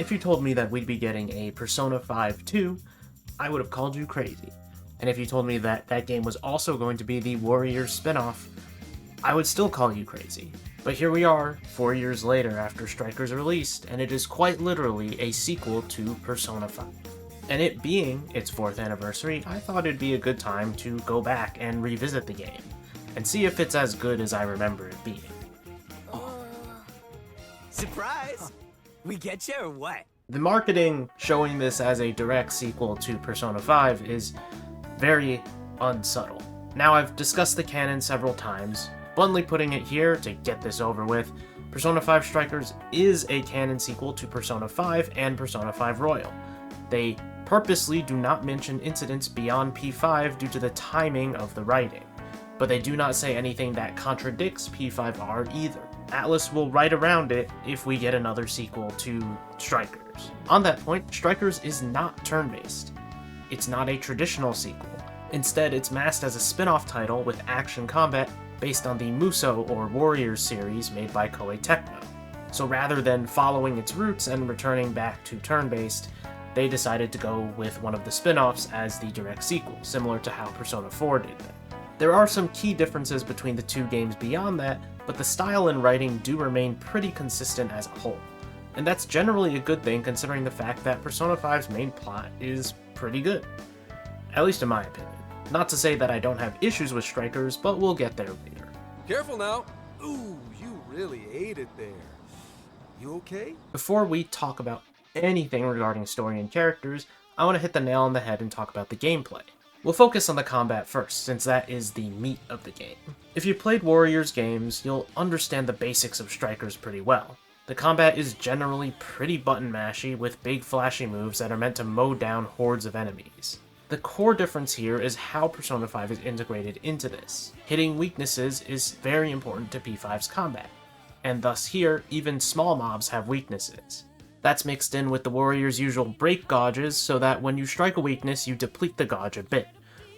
If you told me that we'd be getting a Persona 5 2, I would have called you crazy. And if you told me that that game was also going to be the Warriors spin-off, I would still call you crazy. But here we are, 4 years later after Strikers released, and it is quite literally a sequel to Persona 5. And it being its 4th anniversary, I thought it'd be a good time to go back and revisit the game, and see if it's as good as I remember it being. Surprise! We get you or what? The marketing showing this as a direct sequel to Persona 5 is very unsubtle. Now, I've discussed the canon several times, bluntly putting it here to get this over with. Persona 5 Strikers is a canon sequel to Persona 5 and Persona 5 Royal. They purposely do not mention incidents beyond P5 due to the timing of the writing, but they do not say anything that contradicts P5R either. Atlus will write around it if we get another sequel to Strikers. On that point, Strikers is not turn-based. It's not a traditional sequel. Instead, it's masked as a spin-off title with action combat based on the Musou or Warriors series made by Koei Tecmo. So rather than following its roots and returning back to turn-based, they decided to go with one of the spin-offs as the direct sequel, similar to how Persona 4 did that. There are some key differences between the two games beyond that, but the style and writing do remain pretty consistent as a whole. And that's generally a good thing considering the fact that Persona 5's main plot is pretty good. At least in my opinion. Not to say that I don't have issues with Strikers, but we'll get there later. Careful now. Ooh, you really ate it there. You okay? Before we talk about anything regarding story and characters, I want to hit the nail on the head and talk about the gameplay. We'll focus on the combat first, since that is the meat of the game. If you played Warriors games, you'll understand the basics of Strikers pretty well. The combat is generally pretty button mashy with big flashy moves that are meant to mow down hordes of enemies. The core difference here is how Persona 5 is integrated into this. Hitting weaknesses is very important to P5's combat, and thus here, even small mobs have weaknesses. That's mixed in with the Warriors' usual break gauges so that when you strike a weakness, you deplete the gauge a bit.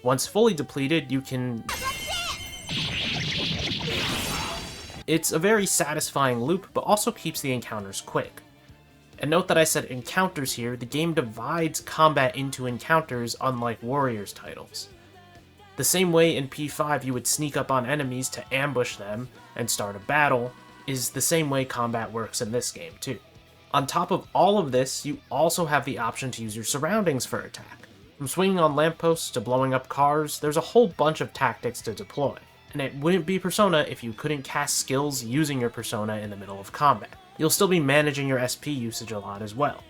Once fully depleted, you can... It's a very satisfying loop, but also keeps the encounters quick. And note that I said encounters here, the game divides combat into encounters unlike Warriors titles. The same way in P5 you would sneak up on enemies to ambush them and start a battle, is the same way combat works in this game too. On top of all of this, you also have the option to use your surroundings for attack. From swinging on lampposts to blowing up cars, there's a whole bunch of tactics to deploy. And it wouldn't be Persona if you couldn't cast skills using your Persona in the middle of combat. You'll still be managing your SP usage a lot as well.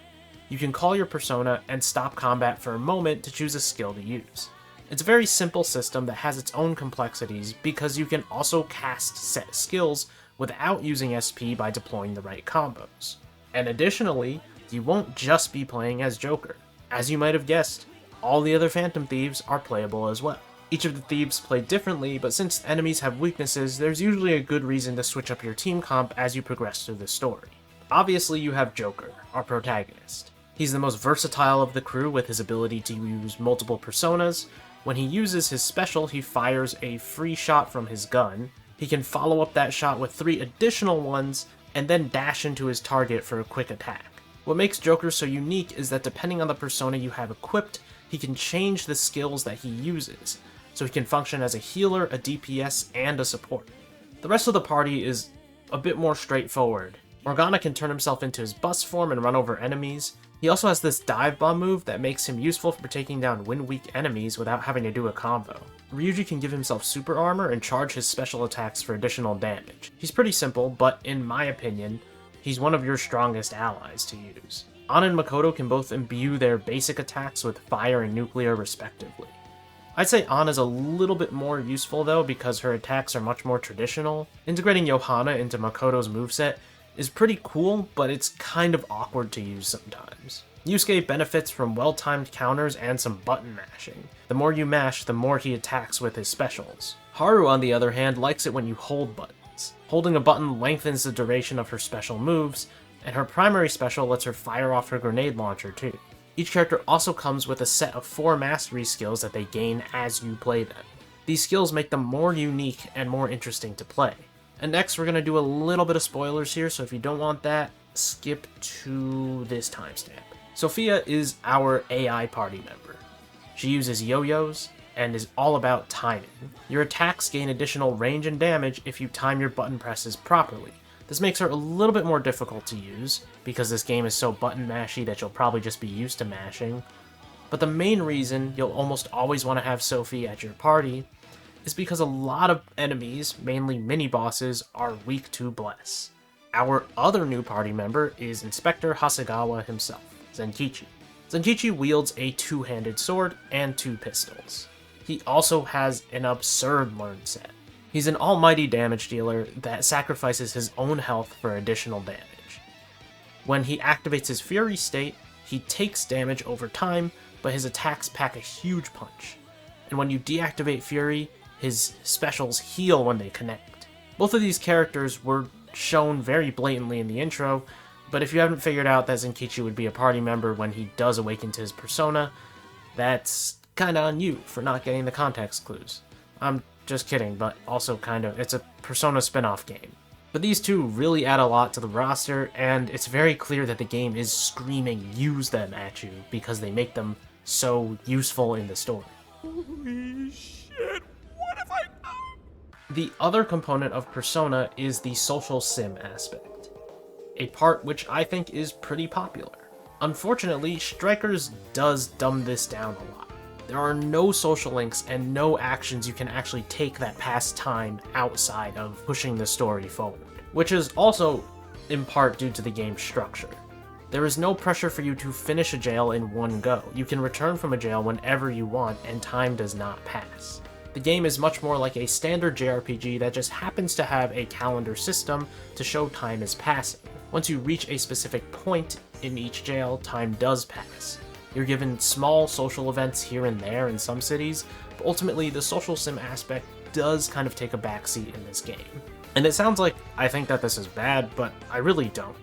You can call your Persona and stop combat for a moment to choose a skill to use. It's a very simple system that has its own complexities because you can also cast set skills without using SP by deploying the right combos. And additionally, you won't just be playing as Joker. As you might have guessed, all the other Phantom Thieves are playable as well. Each of the thieves play differently, but since enemies have weaknesses, there's usually a good reason to switch up your team comp as you progress through the story. Obviously, you have Joker, our protagonist. He's the most versatile of the crew with his ability to use multiple personas. When he uses his special, he fires a free shot from his gun. He can follow up that shot with 3 additional ones, and then dash into his target for a quick attack. What makes Joker so unique is that depending on the persona you have equipped, he can change the skills that he uses, so he can function as a healer, a DPS, and a support. The rest of the party is a bit more straightforward. Morgana can turn himself into his bus form and run over enemies. He also has this dive bomb move that makes him useful for taking down wind-weak enemies without having to do a combo. Ryuji can give himself super armor and charge his special attacks for additional damage. He's pretty simple, but in my opinion, he's one of your strongest allies to use. Anna and Makoto can both imbue their basic attacks with fire and nuclear respectively. I'd say Anna's a little bit more useful though because her attacks are much more traditional. Integrating Johanna into Makoto's moveset is pretty cool, but it's kind of awkward to use sometimes. Yusuke benefits from well-timed counters and some button mashing. The more you mash, the more he attacks with his specials. Haru, on the other hand, likes it when you hold buttons. Holding a button lengthens the duration of her special moves, and her primary special lets her fire off her grenade launcher too. Each character also comes with a set of 4 mastery skills that they gain as you play them. These skills make them more unique and more interesting to play. And next we're going to do a little bit of spoilers here, so if you don't want that, skip to this timestamp. Sophia is our AI party member. She uses yo-yos and is all about timing. Your attacks gain additional range and damage if you time your button presses properly. This makes her a little bit more difficult to use, because this game is so button mashy that you'll probably just be used to mashing. But the main reason you'll almost always want to have Sophie at your party is because a lot of enemies, mainly mini-bosses, are weak to Bless. Our other new party member is Inspector Hasegawa himself, Zenkichi. Zenkichi wields a two-handed sword and 2 pistols. He also has an absurd learn set. He's an almighty damage dealer that sacrifices his own health for additional damage. When he activates his Fury state, he takes damage over time, but his attacks pack a huge punch. And when you deactivate Fury, his specials heal when they connect. Both of these characters were shown very blatantly in the intro, but if you haven't figured out that Zenkichi would be a party member when he does awaken to his persona, that's kinda on you for not getting the context clues. I'm just kidding, but also it's a Persona spin-off game. But these two really add a lot to the roster, and it's very clear that the game is screaming use them at you because they make them so useful in the story. Holy shit, what have I done? The other component of Persona is the social sim aspect, a part which I think is pretty popular. Unfortunately, Strikers does dumb this down a lot. There are no social links and no actions you can actually take that pass time outside of pushing the story forward, which is also in part due to the game's structure. There is no pressure for you to finish a jail in one go. You can return from a jail whenever you want, and time does not pass. The game is much more like a standard JRPG that just happens to have a calendar system to show time is passing. Once you reach a specific point in each jail, time does pass. You're given small social events here and there in some cities, but ultimately the social sim aspect does kind of take a backseat in this game. And it sounds like I think that this is bad, but I really don't.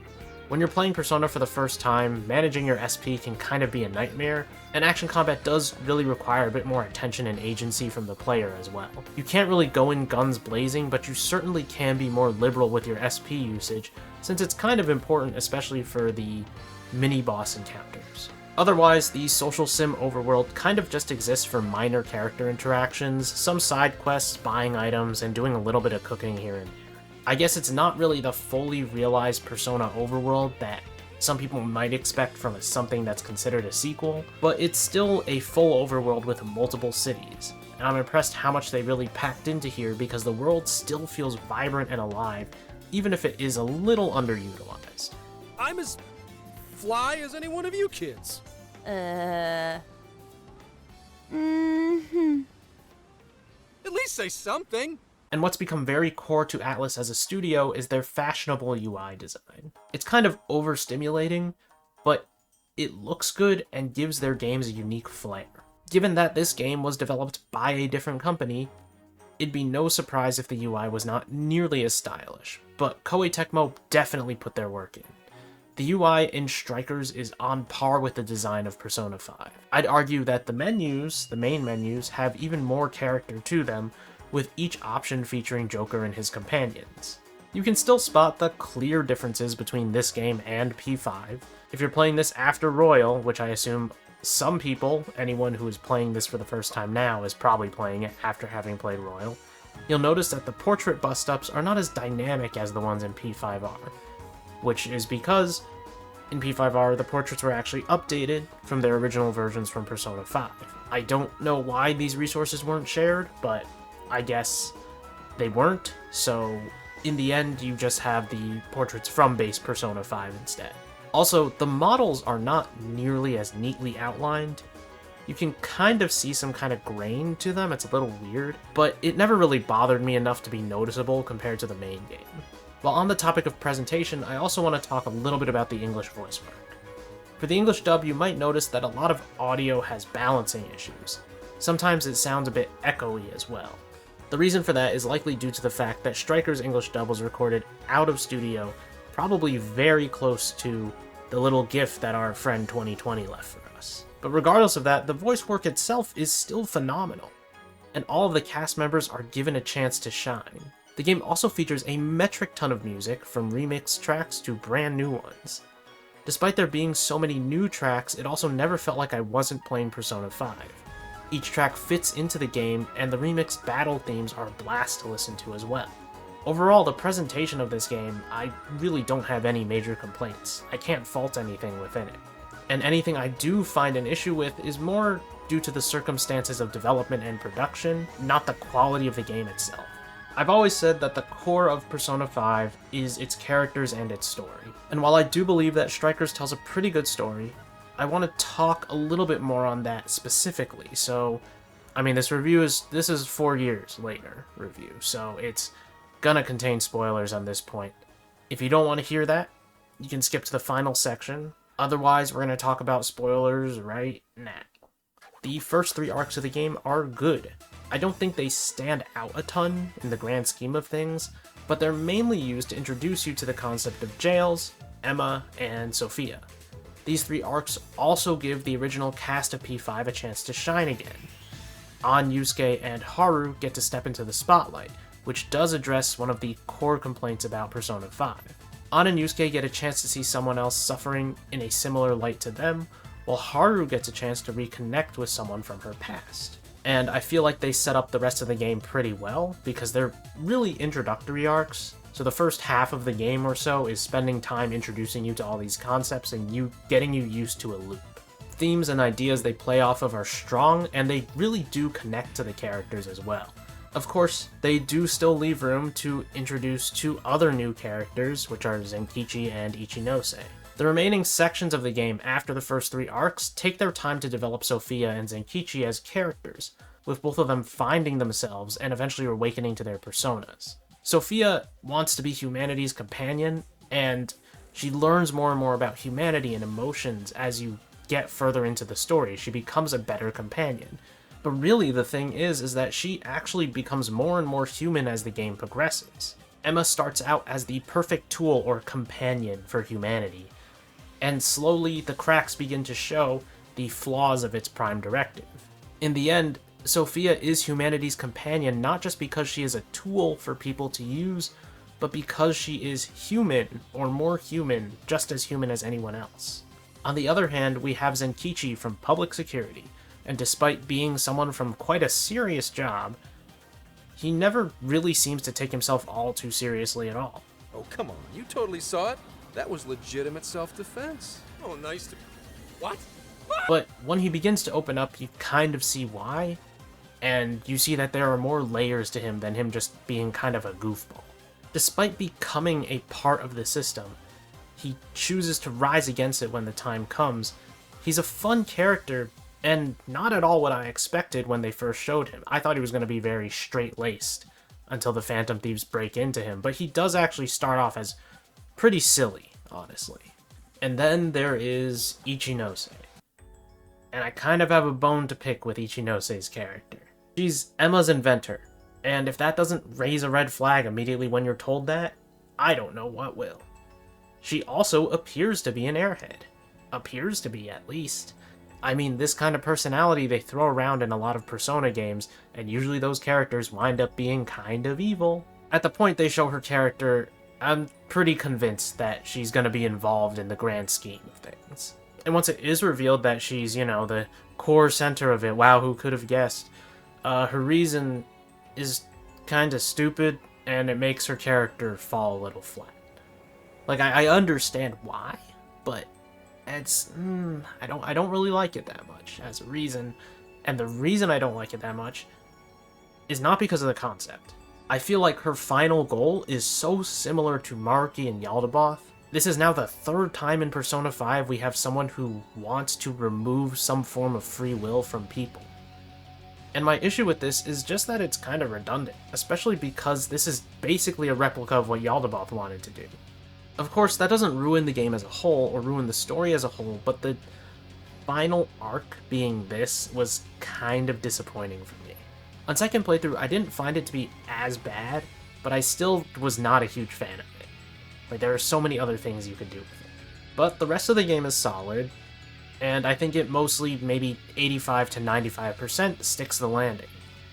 When you're playing Persona for the first time, managing your SP can kind of be a nightmare, and action combat does really require a bit more attention and agency from the player as well. You can't really go in guns blazing, but you certainly can be more liberal with your SP usage, since it's kind of important, especially for the mini-boss encounters. Otherwise, the social sim overworld kind of just exists for minor character interactions, some side quests, buying items, and doing a little bit of cooking here and there. I guess it's not really the fully realized Persona overworld that some people might expect from something that's considered a sequel, but it's still a full overworld with multiple cities, and I'm impressed how much they really packed into here because the world still feels vibrant and alive, even if it is a little underutilized. I'm as fly as any one of you kids. At least say something. And what's become very core to Atlus as a studio is their fashionable UI design. It's kind of overstimulating, but it looks good and gives their games a unique flair. Given that this game was developed by a different company, it'd be no surprise if the UI was not nearly as stylish, but Koei Tecmo definitely put their work in. The UI in Strikers is on par with the design of Persona 5. I'd argue that the main menus, have even more character to them, with each option featuring Joker and his companions. You can still spot the clear differences between this game and P5. If you're playing this after Royal, which I assume some people, anyone who is playing this for the first time now, is probably playing it after having played Royal, you'll notice that the portrait bust-ups are not as dynamic as the ones in P5R, which is because in P5R the portraits were actually updated from their original versions from Persona 5. I don't know why these resources weren't shared, but I guess they weren't, so in the end you just have the portraits from base Persona 5 instead. Also, the models are not nearly as neatly outlined. You can kind of see some kind of grain to them, it's a little weird, but it never really bothered me enough to be noticeable compared to the main game. While on the topic of presentation, I also want to talk a little bit about the English voice work. For the English dub, you might notice that a lot of audio has balancing issues. Sometimes it sounds a bit echoey as well. The reason for that is likely due to the fact that Striker's English dub was recorded out of studio, probably very close to the little gif that our friend 2020 left for us. But regardless of that, the voice work itself is still phenomenal, and all of the cast members are given a chance to shine. The game also features a metric ton of music, from remix tracks to brand new ones. Despite there being so many new tracks, it also never felt like I wasn't playing Persona 5. Each track fits into the game, and the remixed battle themes are a blast to listen to as well. Overall, the presentation of this game, I really don't have any major complaints. I can't fault anything within it. And anything I do find an issue with is more due to the circumstances of development and production, not the quality of the game itself. I've always said that the core of Persona 5 is its characters and its story. And while I do believe that Strikers tells a pretty good story, I want to talk a little bit more on that specifically. So, I mean, this is 4 years later review, so it's gonna contain spoilers on this point. If you don't want to hear that, you can skip to the final section. Otherwise, we're gonna talk about spoilers right now. The first 3 arcs of the game are good. I don't think they stand out a ton in the grand scheme of things, but they're mainly used to introduce you to the concept of jails, Emma, and Sophia. These 3 arcs also give the original cast of P5 a chance to shine again. An, Yusuke, and Haru get to step into the spotlight, which does address one of the core complaints about Persona 5. An and Yusuke get a chance to see someone else suffering in a similar light to them, while Haru gets a chance to reconnect with someone from her past. And I feel like they set up the rest of the game pretty well, because they're really introductory arcs. So the first half of the game or so is spending time introducing you to all these concepts and getting you used to a loop. Themes and ideas they play off of are strong, and they really do connect to the characters as well. Of course, they do still leave room to introduce 2 other new characters, which are Zenkichi and Ichinose. The remaining sections of the game after the first 3 arcs take their time to develop Sophia and Zenkichi as characters, with both of them finding themselves and eventually awakening to their personas. Sophia wants to be humanity's companion, and she learns more and more about humanity and emotions as you get further into the story. She becomes a better companion. But really the thing is that she actually becomes more and more human as the game progresses. Emma starts out as the perfect tool or companion for humanity, and slowly the cracks begin to show the flaws of its prime directive. In the end, Sophia is humanity's companion not just because she is a tool for people to use, but because she is human, or more human, just as human as anyone else. On the other hand, we have Zenkichi from Public Security, and despite being someone from quite a serious job, he never really seems to take himself all too seriously at all. Oh, come on. You totally saw it. That was legitimate self-defense. Oh, nice to... What? But when he begins to open up, you kind of see why, and you see that there are more layers to him than him just being kind of a goofball. Despite becoming a part of the system, he chooses to rise against it when the time comes. He's a fun character, and not at all what I expected when they first showed him. I thought he was going to be very straight-laced until the Phantom Thieves break into him, but he does actually start off as pretty silly, honestly. And then there is Ichinose. And I kind of have a bone to pick with Ichinose's character. She's Emma's inventor, and if that doesn't raise a red flag immediately when you're told that, I don't know what will. She also appears to be an airhead. Appears to be, at least. I mean, this kind of personality they throw around in a lot of Persona games, and usually those characters wind up being kind of evil. At the point they show her character, I'm pretty convinced that she's gonna be involved in the grand scheme of things. And once it is revealed that she's, the core center of it, wow, who could have guessed, her reason is kinda stupid, and it makes her character fall a little flat. Like, I understand why, but it's, I don't really like it that much as a reason, and the reason I don't like it that much is not because of the concept. I feel like her final goal is so similar to Maruki and Yaldabaoth. This is now the 3rd time in Persona 5 we have someone who wants to remove some form of free will from people. And my issue with this is just that it's kind of redundant, especially because this is basically a replica of what Yaldabaoth wanted to do. Of course, that doesn't ruin the game as a whole, or ruin the story as a whole, but the final arc being this was kind of disappointing for me. On second playthrough, I didn't find it to be as bad, but I still was not a huge fan of it. Like, there are so many other things you could do with it. But the rest of the game is solid, and I think it mostly, maybe 85 to 95%, sticks the landing.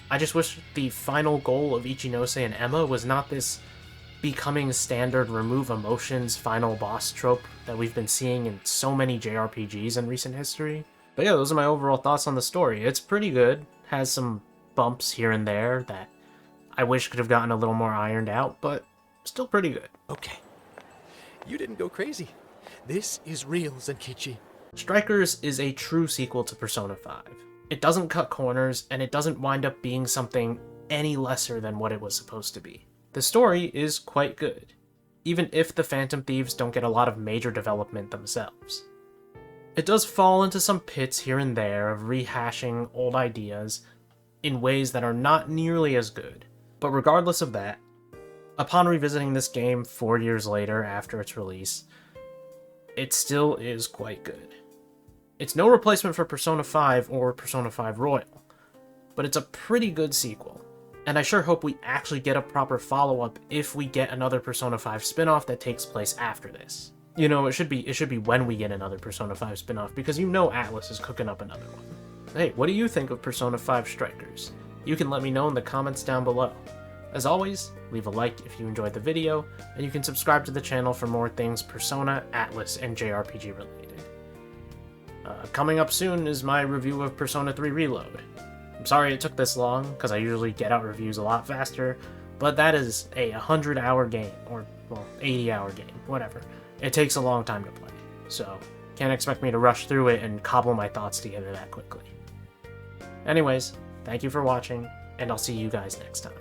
I just wish the final goal of Ichinose and Emma was not this becoming standard remove emotions final boss trope that we've been seeing in so many JRPGs in recent history. But yeah, those are my overall thoughts on the story. It's pretty good, has some bumps here and there that I wish could have gotten a little more ironed out, but still pretty good. Okay. You didn't go crazy. This is real, Zenkichi. Strikers is a true sequel to Persona 5. It doesn't cut corners, and it doesn't wind up being something any lesser than what it was supposed to be. The story is quite good, even if the Phantom Thieves don't get a lot of major development themselves. It does fall into some pits here and there of rehashing old ideas in ways that are not nearly as good, but regardless of that, upon revisiting this game 4 years later after its release, it still is quite good. It's no replacement for Persona 5 or Persona 5 Royal, but it's a pretty good sequel. And I sure hope we actually get a proper follow-up if we get another Persona 5 spin-off that takes place after this. You know, it should be when we get another Persona 5 spin-off, because you know Atlus is cooking up another one. Hey, what do you think of Persona 5 Strikers? You can let me know in the comments down below. As always, leave a like if you enjoyed the video, and you can subscribe to the channel for more things Persona, Atlus, and JRPG related. Coming up soon is my review of Persona 3 Reload. I'm sorry it took this long, because I usually get out reviews a lot faster, but that is a 100-hour game, or, well, 80-hour game, whatever. It takes a long time to play, so can't expect me to rush through it and cobble my thoughts together that quickly. Anyways, thank you for watching, and I'll see you guys next time.